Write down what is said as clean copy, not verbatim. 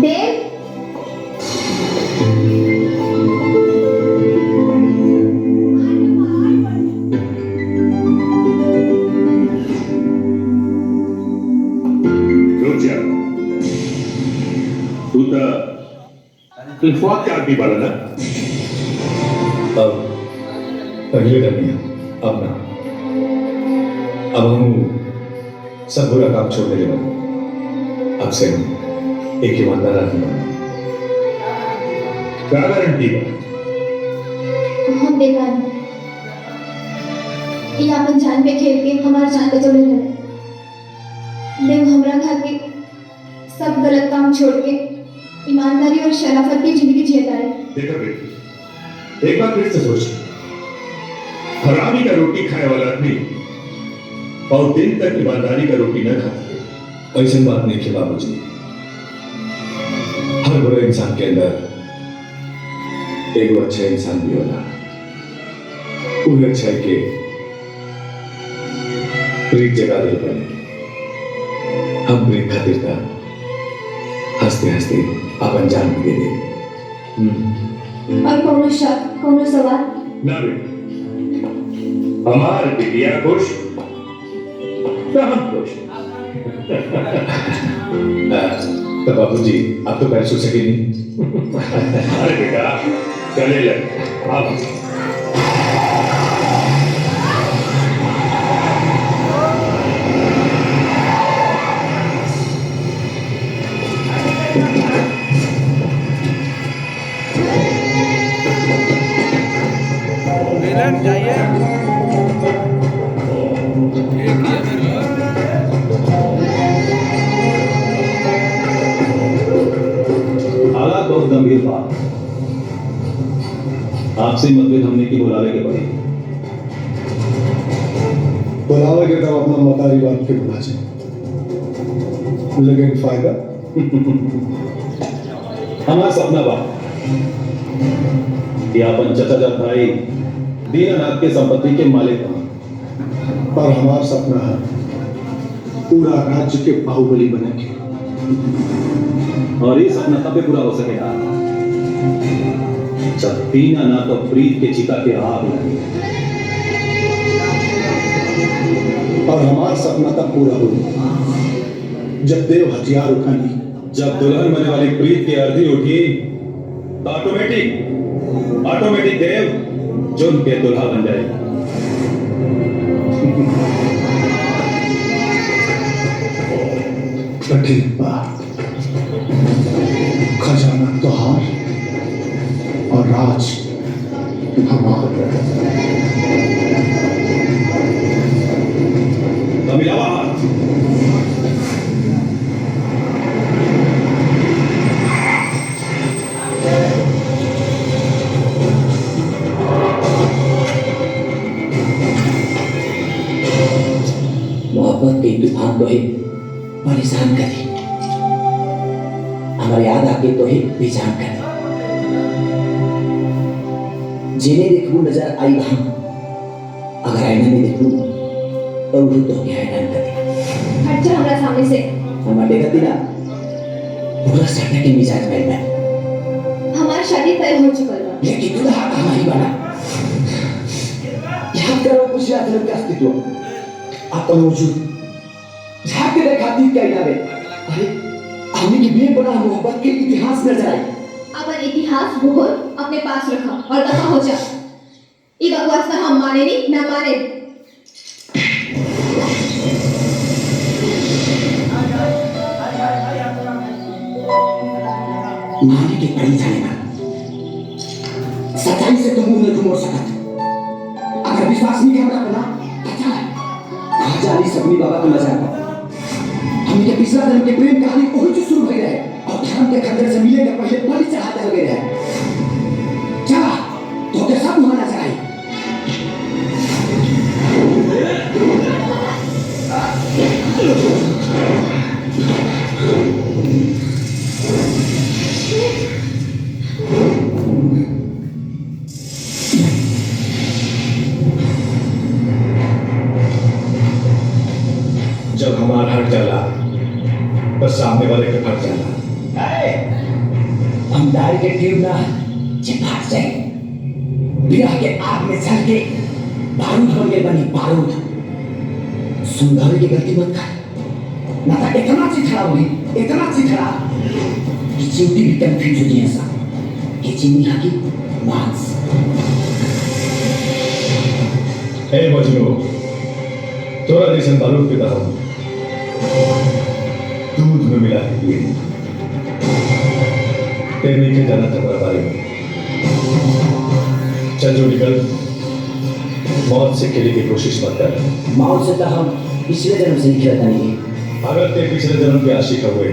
देव, रुक जा। तू तो अल्फाज का आदमी बाला ना। अब पहले करनी अपना अब हम सब बुरा काम छोड़ने के बाद अब से हम एक ईमानदार आदमी बने। क्या गारंटी है? हम बेकार हैं। ये अपन जान पे खेल के हमारे जान पे तोड़े रहे। देव हमरा खाके सब गलत काम छोड़ के ईमानदारी और शराफत की जिंदगी जिएता है। देखो बेटी, एक बार फिर से सोच, हरामी का रोटी खाए वाला आदमी और दिन तक ईमानदारी का रोटी न खाता। ऐसी बात नहीं है बाबूजी। हर बुरे इंसान के अंदर एक वो अच्छा इंसान भी होना। उन अच्छाई के प्रीत जगा दे बने। हम प्रीत खातिर का हंसते हंसते अपन जान भी दे दे। और कौनो शक, कौनो सवाल? ना बेटी, हमार बिटिया खुश तो हम खुश। तो बाबूजी आप तो पैर छू सके नहीं। अरे बेटा चले लग अब मिलन जाइए एक ही अगर हालात बहुत गंभीर था। आपसे मतभेद हमने की बुलावे के पड़ी। बुलावे के तब अपना मतारी बात के बुला जाए, लेकिन फायदा हमारा सपना बा कि अपन चचा जात भाई दीनानाथ के संपत्ति के मालिक बना। पर हमारा सपना है पूरा राज्य के बाहुबली बने के। और ये सपना तब भी पूरा हो सकेगा जब दीनानाथ और प्रीत के चिता की आग लगे। और हमारा सपना तब पूरा हो जब देव हथियार उठानी। जब दुल्हन बनने वाली प्रीत की अर्जी उठी तो ऑटोमेटिक देव जुन के दुल्हा बन जाएगा। कठिन बात, खजाना तुहार और राज हमारा। तो मिलावा हाथ। मोहब्बत के तूफान तो ही परेशान करे, हमारे याद आके तो ही बेजान करे। जिन्हें देखूं नजर आई वहां, अगर आईना में देखूं तो वो तो क्या हैरान करे। हट जा हमरा सामने से। हमारे देखती ना पूरा सटने के मिजाज में। हमारी शादी तय हो चुकल बा। लेकिन दूल्हा हमारी बना। याद करो कुछ याद रख के अस्तित्व अपन वजूद झाँक के देखा दी क्या याद है। अरे हमने की बेपनाह मोहब्बत के इतिहास नजर आई। अपन इतिहास भूगोल अपने पास रखा और दफा हो जा। ये बकवास ना हम माने नहीं ना माने। माने के पड़ी जाएगा। सच्चाई से तुम मुंह नहीं मोड़ सकते। अगर विश्वास नहीं करना बना अच्छा है। जाली सबनी बाबा को मजा हम ये पिछला जन्म के प्रेम कहानी वही जो शुरू हुई है और धर्म के खंडर से मिलेगा पहले बलि चढ़ाते हुए रहे। क्या तो के सब माना चाहिए। जब हमारा हट जाला बस सामने वाले का फट जाला। दार के ट्यूब ना चिपक जाए विरह के आग में जल के बारूद बन गए बनी बारूद सुंदर की गलती मत कर ना था इतना चिथड़ा हुई इतना चिथड़ा कि चिमटी भी कंफ्यूज हो गई ऐसा ये चिमनी हाकी मांस हे मजनू तोरा जैसे बारूद पिता हूं दूध में मिला के पिए तेरे के जाना था बारे में चल जो निकल मौत से खेलने की कोशिश मत कर मौत से तो हम पिछले जन्म से ही खेलता नहीं अगर ते पिछले जन्म के आशिक हुए